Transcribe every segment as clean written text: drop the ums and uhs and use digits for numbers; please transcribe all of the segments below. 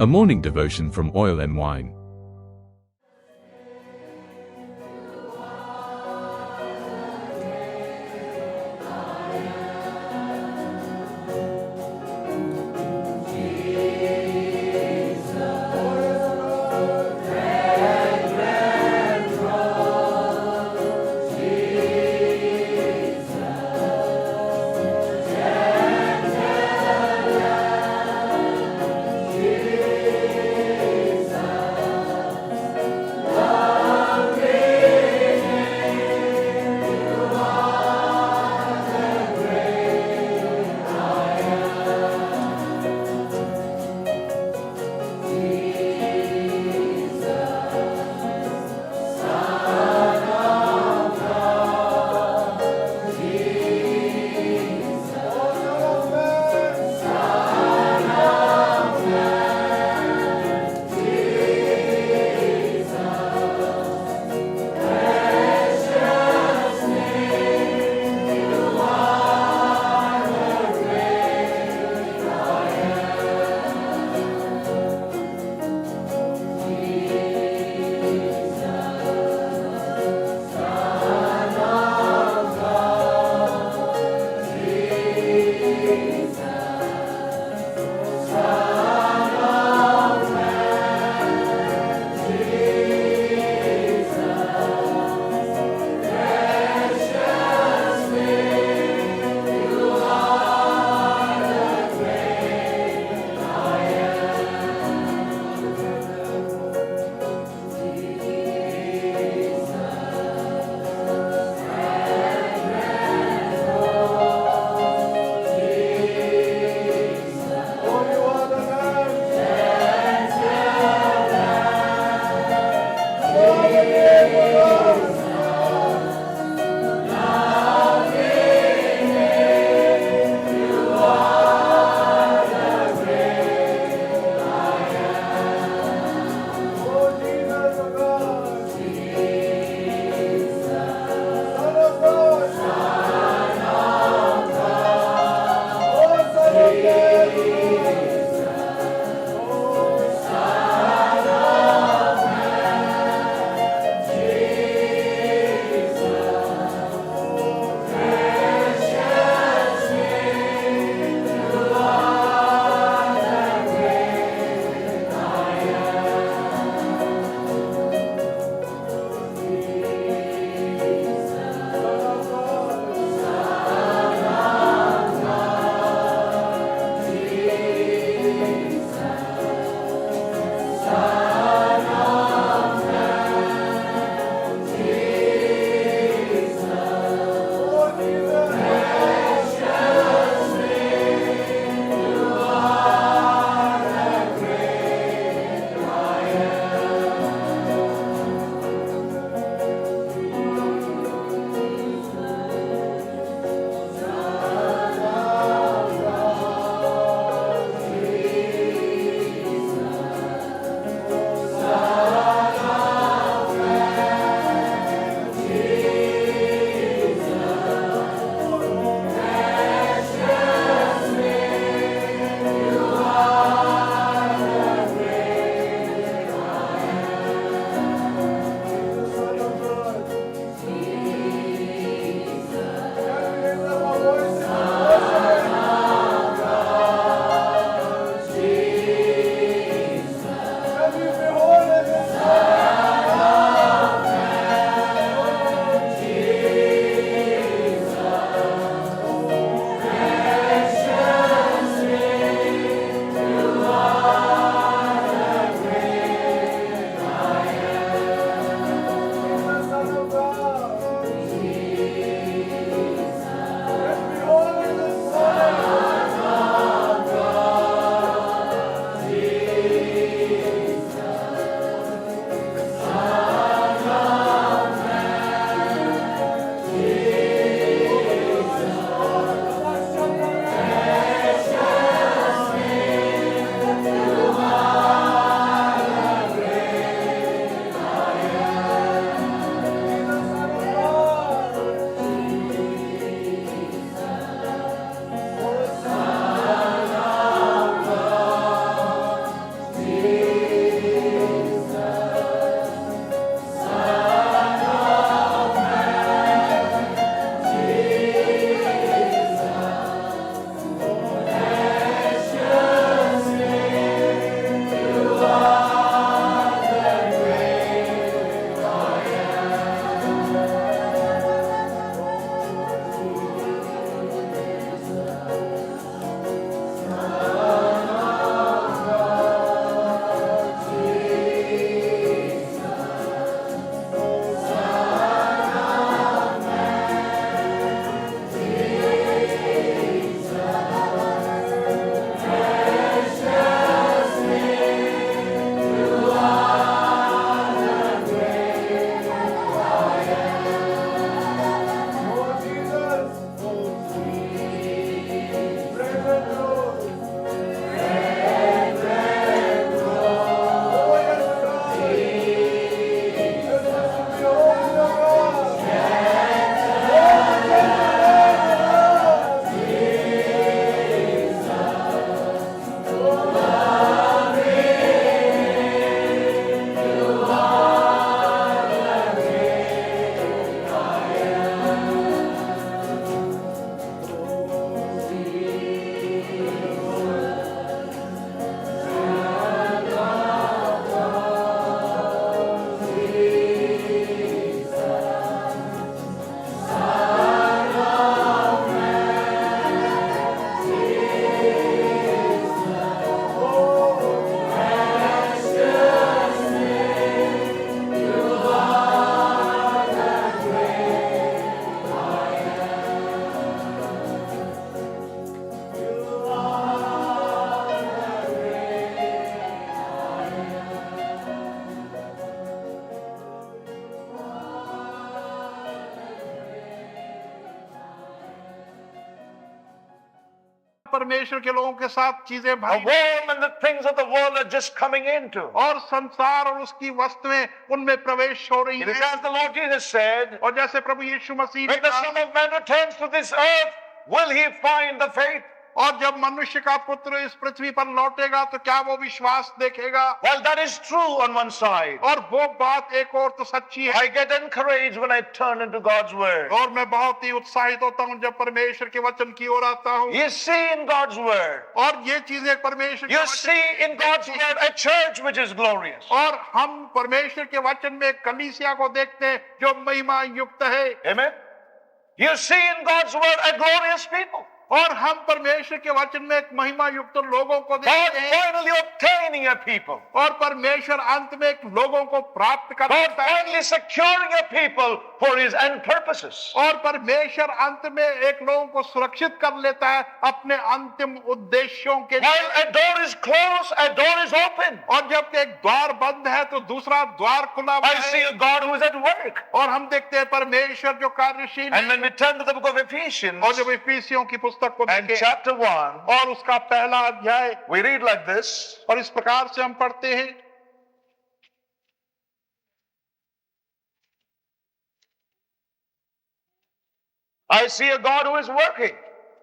A morning devotion from Oil and Wine. परमेश्वर के लोगों के साथ चीजें The भरी world and the things of the world are just coming into. और संसार और उसकी वस्तुएं उनमें प्रवेश हो रही It is हैं। as the Lord Jesus said, और जैसे प्रभु यीशु मसीह ने when the कहा, Son of Man returns to this earth, will he find the faith? और जब मनुष्य का पुत्र इस पृथ्वी पर लौटेगा तो क्या वो विश्वास देखेगा? Well, that is true on one side. और वो बात एक और तो सच्ची है। I get encouraged when I turn into God's word. और मैं बहुत ही उत्साहित होता हूँ जब परमेश्वर के वचन की ओर आता हूँ। You see in God's word, और ये चीजें परमेश्वर के you वचन see in God's word a church which is glorious. और हम परमेश्वर के वचन में कलीसिया को देखते हैं जो महिमा युक्त है। Amen. You see in God's word a glorious people. और हम परमेश्वर के वचन में एक महिमा युक्त लोगों को God देखते हैं finally obtaining a people. और परमेश्वर अंत में एक लोगों को प्राप्त God करता है finally securing a people for his end purposes. और परमेश्वर अंत में एक लोगों को सुरक्षित कर लेता है अपने अंतिम उद्देश्यों के लिए। While a door is closed, a door is open. और जब एक द्वार बंद है तो दूसरा द्वार खुला हुआ I see है a God who is at work. और हम देखते हैं परमेश्वर जो कार्यशील And है। when we turn to the book of Ephesians और जब इफिसियों की पुस्तक को and देखें chapter 1, और उसका पहला अध्याय we read like this. और इस प्रकार से हम पढ़ते हैं, I see a God who is working,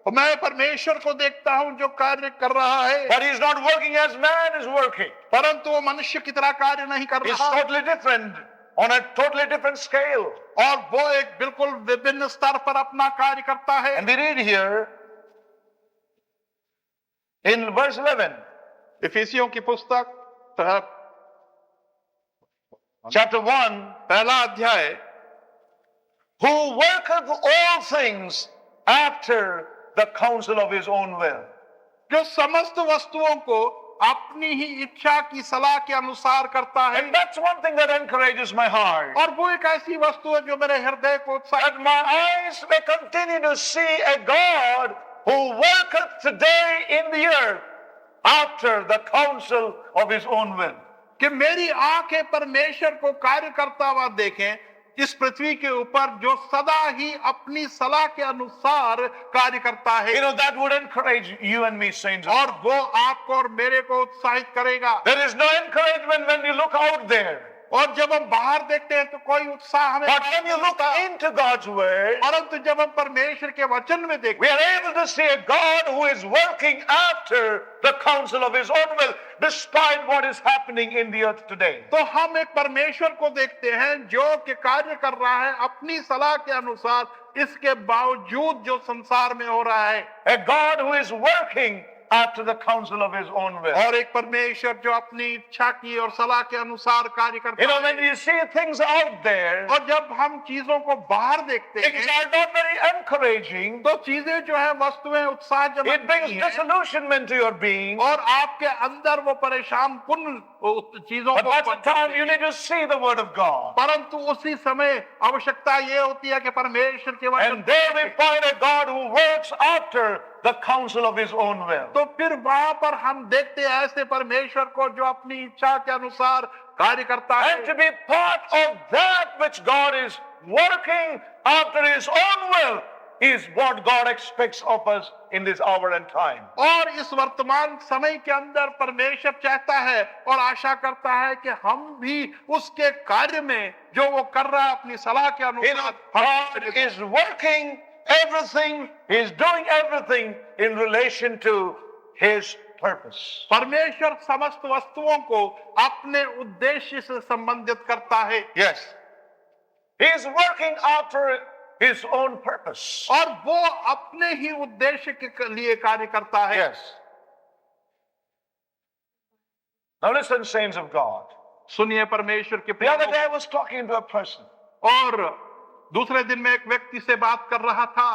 और मैं परमेश्वर को देखता हूं जो कार्य कर रहा है, but he's not working as man is working. परंतु वो मनुष्य की तरह कार्य नहीं कर He's रहा totally different, on a totally different scale. और वो एक बिल्कुल विभिन्न स्तर पर अपना कार्य करता है। And we read here in verse 11, इफिसियों की पुस्तक chapter 1, पहला अध्याय, who worketh all things after the counsel of his own will. जो समस्त वस्तुओं को अपनी ही इच्छा की सलाह के अनुसार करता है। And that's one thing that encourages my heart. और वो एक ऐसी वस्तु है जो मेरे हृदय को उत्साहित That my eyes may continue to see a God who worketh today in the earth after the counsel of his own will. कि मेरी आंखें परमेश्वर को कार्य करता हुआ देखें इस पृथ्वी के ऊपर जो सदा ही अपनी सलाह के अनुसार कार्य करता है। You know, that would encourage you and me, saints. और वो आपको और मेरे को उत्साहित करेगा। There is no encouragement when you look out there. और जब हम बाहर देखते हैं तो कोई उत्साह हमें But when you look into God's word, परंतु जब हम परमेश्वर के वचन में देखते we are able to see a God who is working after the counsel of his own will, despite what is happening in the earth today. तो हम एक परमेश्वर को देखते हैं जो कि कार्य कर रहा है अपनी सलाह के अनुसार इसके बावजूद जो संसार में हो रहा है। A God who is working after the counsel of his own will. और एक परमेश्वर जो अपनी इच्छा की और सलाह के अनुसार कार्य करता You know, है। when you see things out there, और जब हम चीजों को बाहर देखते things हैं are not very encouraging. तो चीजें जो है वस्तुएं उत्साहजनक It brings नहीं हैं। disillusionment to your being. और आपके अंदर वो परेशान कुन चीजों But को that's the time you need to see the word of God. परंतु उसी समय आवश्यकता ये होती है कि परमेश्वर के वचन And there we find a God who works after the counsel of his own will. तो फिर वहां पर हम देखते हैं ऐसे परमेश्वर को जो अपनी इच्छा के अनुसार कार्य करता And है to be part of that which God is working after his own will is what God expects of us in this hour and time. और इस वर्तमान समय के अंदर परमेश्वर चाहता है और आशा करता है कि हम भी उसके कार्य में जो वो कर रहा है अपनी सलाह के You know, अनुसार God is working everything, he is doing everything in relation to his purpose. परमेश्वर समस्त वस्तुओं को अपने उद्देश्य से संबंधित करता है। Yes. He is working after his own purpose. और वो अपने ही उद्देश्य के लिए कार्य करता है। Yes. Now listen, saints of God. सुनिए परमेश्वर के The other प्रिय day I was talking to a person. और दूसरे दिन मैं एक व्यक्ति से बात कर रहा था।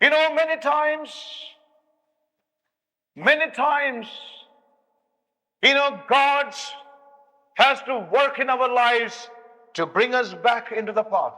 You know, many times, you know, God has to work in our lives to bring us back into the path.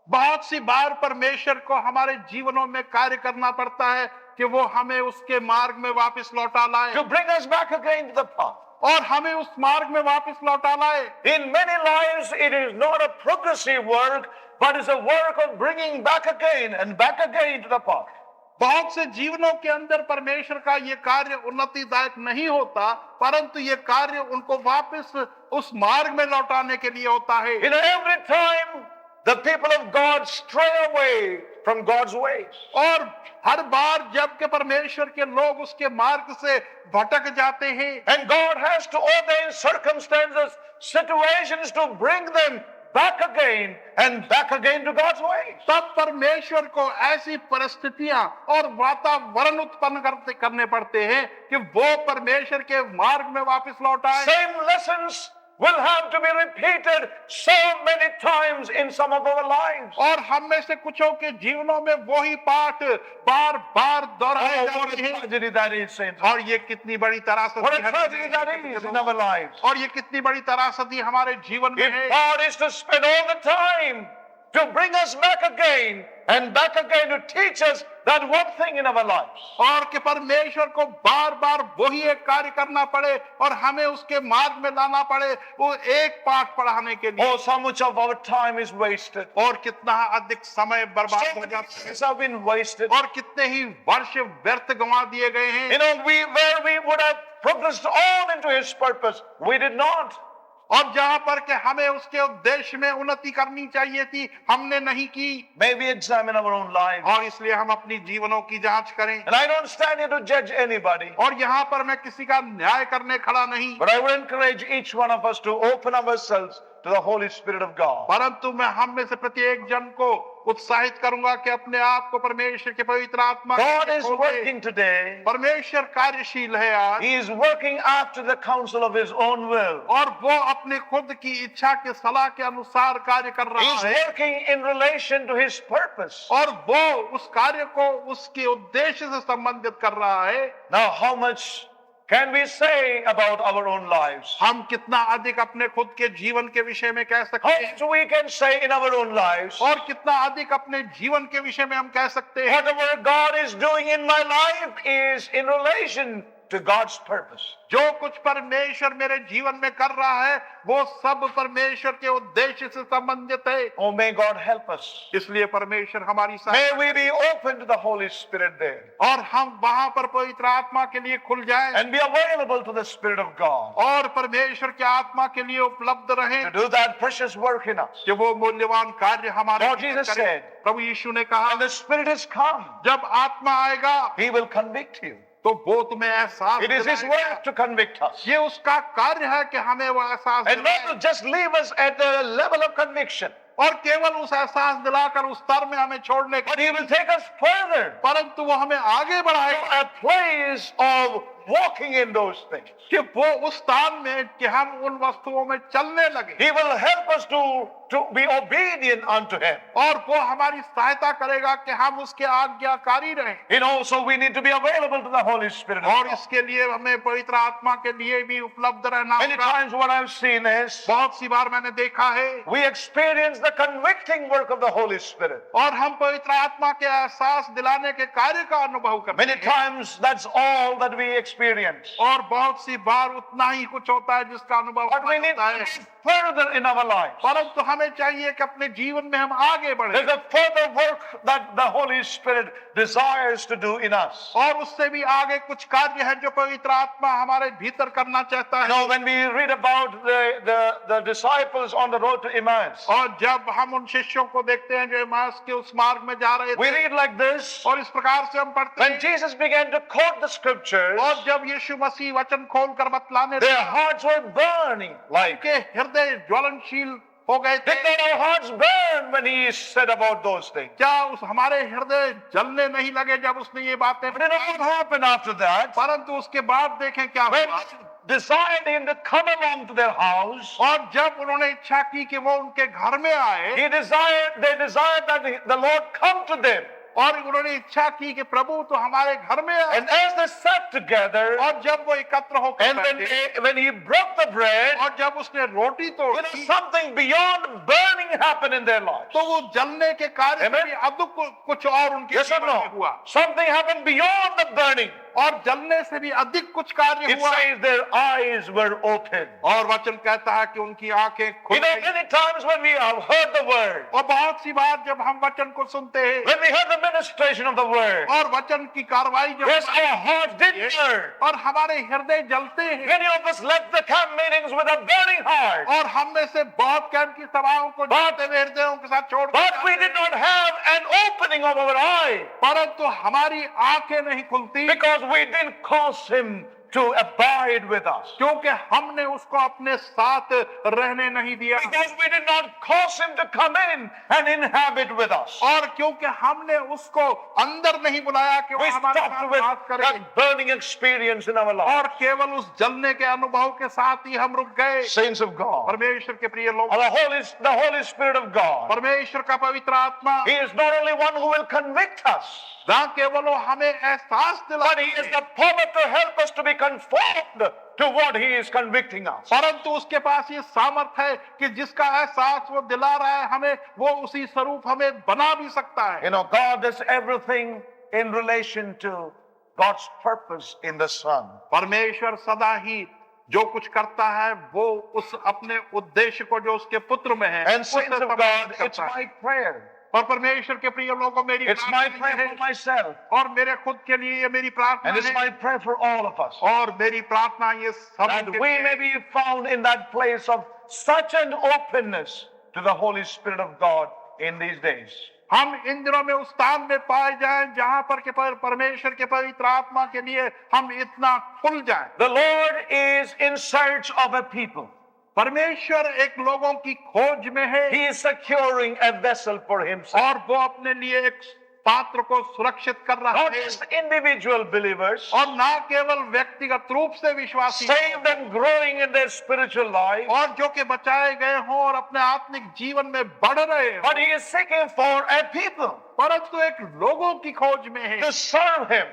बहुत सी बार परमेश्वर को हमारे जीवनों में कार्य करना पड़ता है कि वो हमें उसके मार्ग में वापस लौटा लाए To bring us back again to the path. और हमें उस मार्ग में वापस लौटा लाए। In many lives, it is not a progressive work, but it's a work of bringing back again and back again to the path. बहुत से जीवनों के अंदर परमेश्वर का ये कार्य उन्नतिदायक नहीं होता, परंतु ये कार्य उनको वापस उस मार्ग में लौटाने के लिए होता है। Every time the people of God stray away from God's ways. और हर बार जब के परमेश्वर के लोग उसके मार्ग से भटक जाते हैं, And God has to ordain circumstances, situations to bring them back again and back again to God's ways. तब परमेश्वर को ऐसी परिस्थितियां और वातावरण उत्पन्न करने पड़ते हैं कि वो परमेश्वर के मार्ग में वापस लौट आए। Same lessons will have to be repeated so many times in some of our lives. और हम में से कुछों के जीवनों में वही पाठ बार बार दोहराए Oh, what जाते a हैं। tragedy that is, saints. और ये कितनी बड़ी What a त्रासदी tragedy that is in our lives. और ये कितनी बड़ी त्रासदी हमारे जीवन में If है। God is to spend all the time to bring us back again and back again to teach us that one thing in our lives. और कि परमेश्वर को बार बार वही एक कार्य करना पड़े और हमें उसके मार्ग में लाना पड़े, वो एक पाठ पढ़ाने के लिए। Oh, so much of our time is wasted. और कितना अधिक समय बर्बाद So हो many जाता है years have been wasted. और कितने ही वर्ष व्यर्थ गंवा दिए गए हैं। Where we would have progressed on into His purpose, we did not. और जहां पर के हमें उसके उद्देश्य में उन्नति करनी चाहिए थी, हमने नहीं की। May we examine our own lives. और इसलिए हम अपनी जीवनों की जांच करें। And I don't stand here to judge anybody, और यहाँ पर मैं किसी का न्याय करने खड़ा नहीं, but I would encourage each one of us to open ourselves to the Holy Spirit of God. परंतु मैं हम में से प्रत्येक जन को उत्साहित करूंगा कि अपने आप को परमेश्वर के पवित्र आत्मा God के is खोले। working today. परमेश्वर कार्यशील है आज, He is working after the counsel of His own will. और वो अपने खुद की इच्छा के सलाह के अनुसार कार्य कर He रहा is है, working in relation to His purpose. और वो उस कार्य को उसके उद्देश्य से संबंधित कर रहा है। Now, how much can we say about our own lives? हम कितना अधिक अपने खुद के जीवन के विषय में कह सकते How हैं, much we can say in our own lives? और कितना अधिक अपने जीवन के विषय में हम कह सकते हैं। Whatever God is doing in my life is in relation to God's purpose. जो कुछ परमेश्वर मेरे जीवन में कर रहा है, वो सब परमेश्वर के उद्देश्य से संबंधित है। Oh, may God help us. इसलिए परमेश्वर हमारी May सहायता we be open to the Holy Spirit there और हम वहां पर पवित्र आत्मा के लिए खुल जाएं and be available to the Spirit of God और परमेश्वर के आत्मा के लिए उपलब्ध रहें to do that precious work in us. कि वो मूल्यवान कार्य हमारे Lord भीतर Jesus करे। said, प्रभु यीशु ने कहा, When the Spirit has come, जब आत्मा आएगा He will convict you. तो वो तुम्हें एहसास It is His दिलाएगा। work to convict us. ये उसका कार्य है कि हमें वो एहसास And not दिलाए to just leave us at the level of conviction, और केवल उस एहसास दिलाकर उस स्तर में हमें छोड़ने but का, He will take us further परंतु वो हमें आगे to बढ़ाएगा a place of walking in those things. कि वो उस स्थान में कि हम उन वस्तुओं में चलने लगे He will help us to be obedient unto Him. और वो हमारी सहायता करेगा कि हम उसके आज्ञाकारी रहें। So we need to be available to the Holy Spirit. of और God. इसके लिए हमें पवित्र आत्मा के लिए भी उपलब्ध रहना Many होगा। times what I've seen is बहुत सी बार मैंने देखा है, we experience the convicting work of the Holy Spirit. और हम पवित्र आत्मा के एहसास दिलाने के कार्य का अनुभव करते Many हैं, times that's all that we experience. और बहुत सी बार उतना ही कुछ होता है जिसका अनुभव But we need होता to है। go further in our lives. परंतु हमें चाहिए कि अपने जीवन में हम आगे बढ़े There's a further work that the Holy Spirit desires to do in us. और उससे भी आगे कुछ कार्य है जो पवित्र आत्मा हमारे भीतर करना चाहता है। When we read about the disciples on the road to Emmaus, और जब हम उन शिष्यों को देखते हैं जो इम्माउस के उस मार्ग में जा रहे we थे, read like this. और इस प्रकार से हम पढ़ते When हैं, Jesus began to quote the scriptures, और जब यीशु मसीह वचन खोलकर बतलाने their लगे, hearts were burning. Like, उनके हृदय ज्वलनशील हो गए थे। did not our hearts burn when He said about those things? क्या उस हमारे हृदय जलने नहीं लगे जब उसने ये बातें But you know what happened after that? परंतु उसके बाद देखें क्या When हुआ। desired Him to come along to their house, और जब उन्होंने इच्छा की कि वो उनके घर में आए, they desired that the Lord come to them. और उन्होंने इच्छा की कि प्रभु तो हमारे घर में आए, And as they sat together, और जब वो एकत्र होकर and बैठे, when He broke the bread, और जब उसने रोटी तोड़ी, something beyond burning happened in their lives. तो वो जलने के कार्य से Amen. भी अधिक कुछ और उनके Yes or जीवन में no? हुआ। Something happened beyond the burning. और जलने से भी अधिक कुछ कार्य It हुआ। says their eyes were opened. और वचन कहता है कि उनकी आंखें खुल You know, गई। many times when we have heard the word, और बहुत सी बार जब हम वचन को सुनते हैं when we heard the ministration of the word, और वचन की कार्रवाई जब yes, our hearts did burn. और हमारे हृदय जलते हैं, Many of us left the camp meetings with a burning heart, और हम में से बहुत कैंप की सभाओं को जाते हुए हृदयों के साथ छोड़ but we did not have an opening of our eye परंतु हमारी आंखें नहीं खुलती, because we didn't cause him to abide with us. क्योंकि हमने उसको अपने साथ रहने नहीं दिया, Because we did not cause him to come in and inhabit with us. और क्योंकि हमने उसको अंदर नहीं बुलाया कि वो We हमारे stopped साथ with बात करे, that burning experience in our life. और केवल उस जलने के अनुभव के साथ ही हम रुक गए। Saints of God, परमेश्वर के प्रिय लोग, the Holy Spirit of God, परमेश्वर का पवित्र आत्मा He is not only one who will convict us, ना केवल वो हमें एहसास but दिलाता He is है, the power to help us to be conformed to what He is convicting us. परंतु उसके पास ये सामर्थ है कि जिसका एहसास वो दिला रहा है हमें, वो उसी स्वरूप हमें बना भी सकता है। You know, God does everything in relation to God's purpose in the Son. परमेश्वर सदा ही जो कुछ करता है वो उस अपने उद्देश्य को जो उसके पुत्र में है And उससे saints of संबंधित God, it's करता है। my prayer. और परमेश्वर के प्रिय लोगों, मेरी It's my प्रार्थना prayer ये for है, myself. और मेरे खुद के लिए ये मेरी प्रार्थना And it's है, my prayer for all of us. और मेरी प्रार्थना ये सब That के we लिए may be found in that place of such an openness to the Holy Spirit of God in these days. हम इन दिनों में उस स्थान में पाए जाएं जहां पर के परमेश्वर के पवित्र आत्मा के लिए हम इतना खुल जाएं। The Lord is in search of a people. परमेश्वर एक लोगों की खोज में है, He is securing a vessel for Himself. और वो अपने लिए एक पात्र को सुरक्षित कर रहा Not है, just individual believers, और ना केवल व्यक्तिगत रूप से विश्वासी saved and growing in their spiritual life, और जो कि बचाए गए हों और अपने आत्मिक जीवन में बढ़ रहे हों, but He is seeking for a people परंतु एक लोगों की खोज में है to serve Him,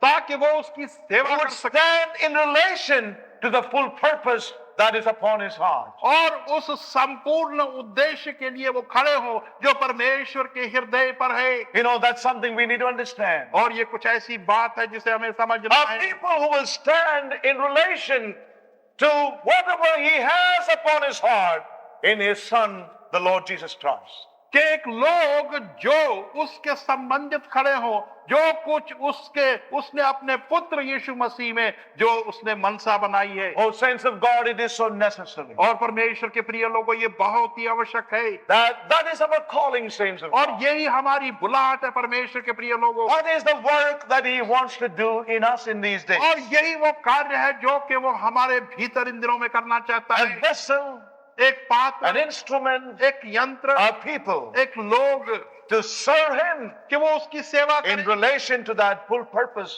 ताकि वो उसकी सेवा who कर would सके stand in relation to the full purpose that is upon His heart. और उस संपूर्ण उद्देश्य के लिए वो खड़े हो जो परमेश्वर के हृदय पर है। You know, that's something we need to understand. और ये कुछ ऐसी बात है जिसे हमें समझना A है, people who will stand in relation to whatever He has upon His heart in His Son, the Lord Jesus Christ. कि एक लोग जो उसके संबंधित खड़े हो, जो कुछ उसने अपने पुत्र यीशु मसीह में जो उसने मनसा बनाई है। Oh, saints of God, it is so necessary. और परमेश्वर के प्रिय लोगों, ये बहुत ही आवश्यक है, That is our calling, saints of और God. यही हमारी बुलाहट है परमेश्वर के प्रिय लोगों, What is the work that He wants to do in us in these days? और यही वो कार्य है जो कि वो हमारे भीतर इन दिनों में करना चाहता A है। vessel, एक an पात्र, instrument, एक यंत्र, a people एक लोग, to serve Him कि वो उसकी सेवा in करें relation to that full purpose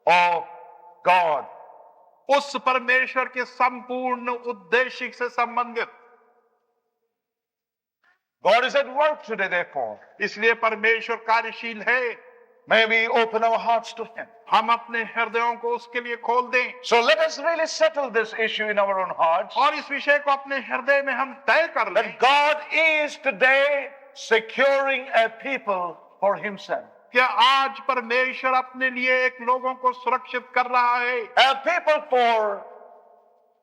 of God. उस परमेश्वर के संपूर्ण उद्देश्य से संबंधित। God is at work today, therefore. इसलिए परमेश्वर कार्यशील है, May we open our hearts to Him. हम अपने हृदयों को उसके लिए खोल दें, So let us really settle this issue in our own hearts. और इस विषय को अपने हृदय में हम तय कर लें That God is today securing a people for Himself. कि आज परमेश्वर अपने लिए एक लोगों को सुरक्षित कर रहा है, A people for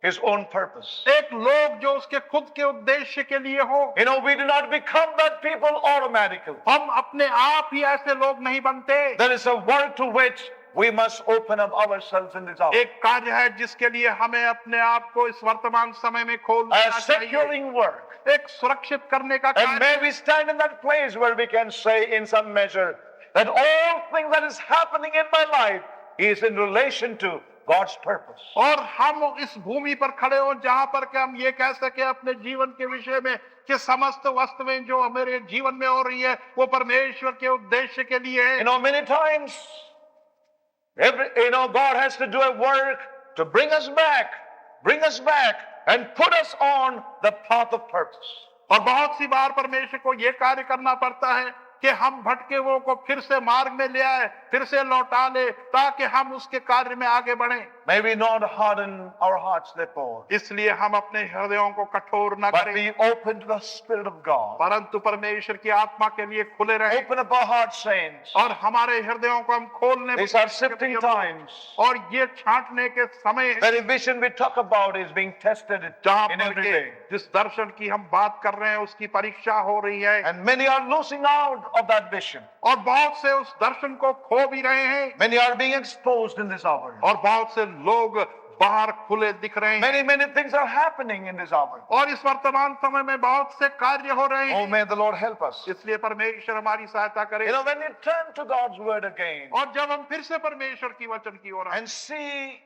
His own purpose. एक लोग जो उसके खुद के उद्देश्य के लिए हो। You know, we do not become that people automatically. हम अपने आप ही ऐसे लोग नहीं बनते, There is a work to which we must open up ourselves in this hour. एक कार्य है जिसके लिए हमें अपने आप को इस वर्तमान समय में खोल A देना चाहिए, securing work. एक सुरक्षित करने का And कार्य, may we stand in that place where we can say in some measure that all things that is happening in my life is in relation to God's purpose. और हम इस भूमि पर खड़े हो जहां पर कि हम ये कह सके अपने जीवन के विषय में कि समस्त वस्तुएं जो हमारे जीवन में हो रही है वो परमेश्वर के उद्देश्य के लिए है। You know, many times, God has to do a work to bring us back and put us on the path of purpose. और बहुत सी बार परमेश्वर को ये कार्य करना पड़ता है कि हम भटके हुओं को फिर से मार्ग में ले आए, फिर से लौटा ले, ताकि हम उसके कार्य में आगे बढ़ें। May we not harden our hearts, therefore, इसलिए हम अपने हृदयों को कठोर न but करें, be open to the Spirit of God. परंतु परमेश्वर की आत्मा के लिए खुले रहें Open up our hearts, saints. और हमारे हृदयों को हम खोलने These are sifting times. और ये छांटने के समय हैं, The vision we talk about is being tested जहाँ in पर every के day. जिस दर्शन की हम बात कर रहे हैं उसकी परीक्षा हो रही है, And many are losing out of that vision. और बहुत से उस दर्शन को खो भी रहे हैं, Many are being exposed in this hour. और बहुत से लोग बाहर खुले दिख रहे हैं, Many things are happening in this hour. और इस वर्तमान समय में बहुत से कार्य हो रहे Oh, हैं। may the Lord help us. इसलिए परमेश्वर हमारी सहायता करे, You know, when you turn to God's word again और जब हम फिर से परमेश्वर की वचन की ओर आएं, and see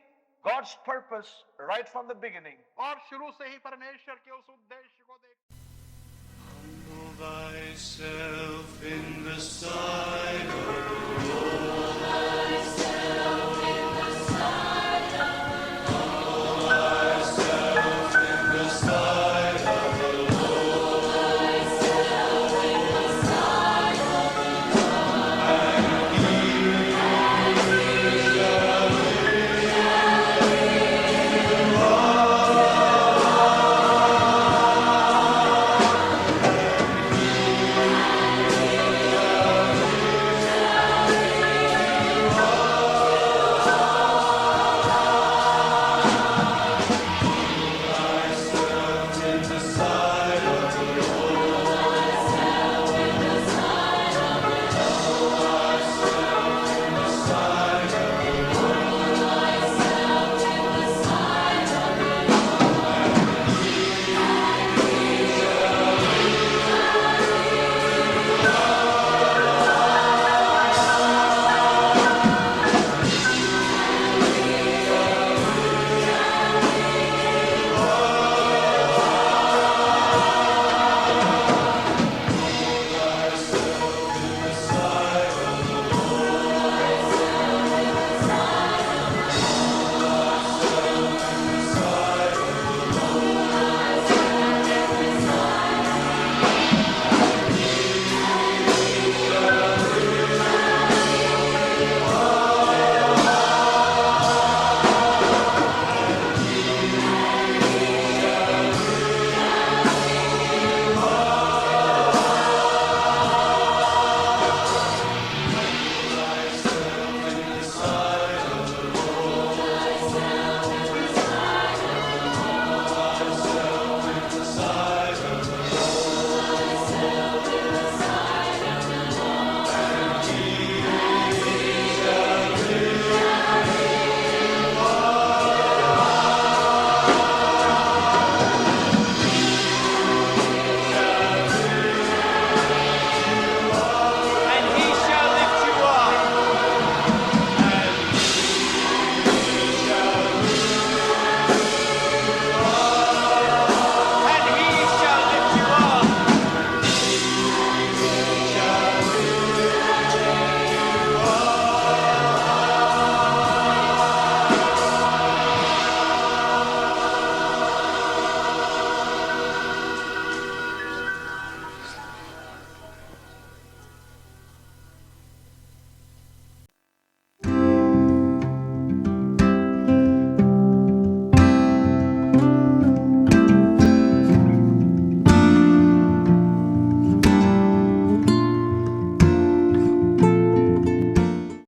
God's purpose right from the beginning, और शुरू से ही परमेश्वर के उस उद्देश्य को देख Humble thyself in the sight of the Lord.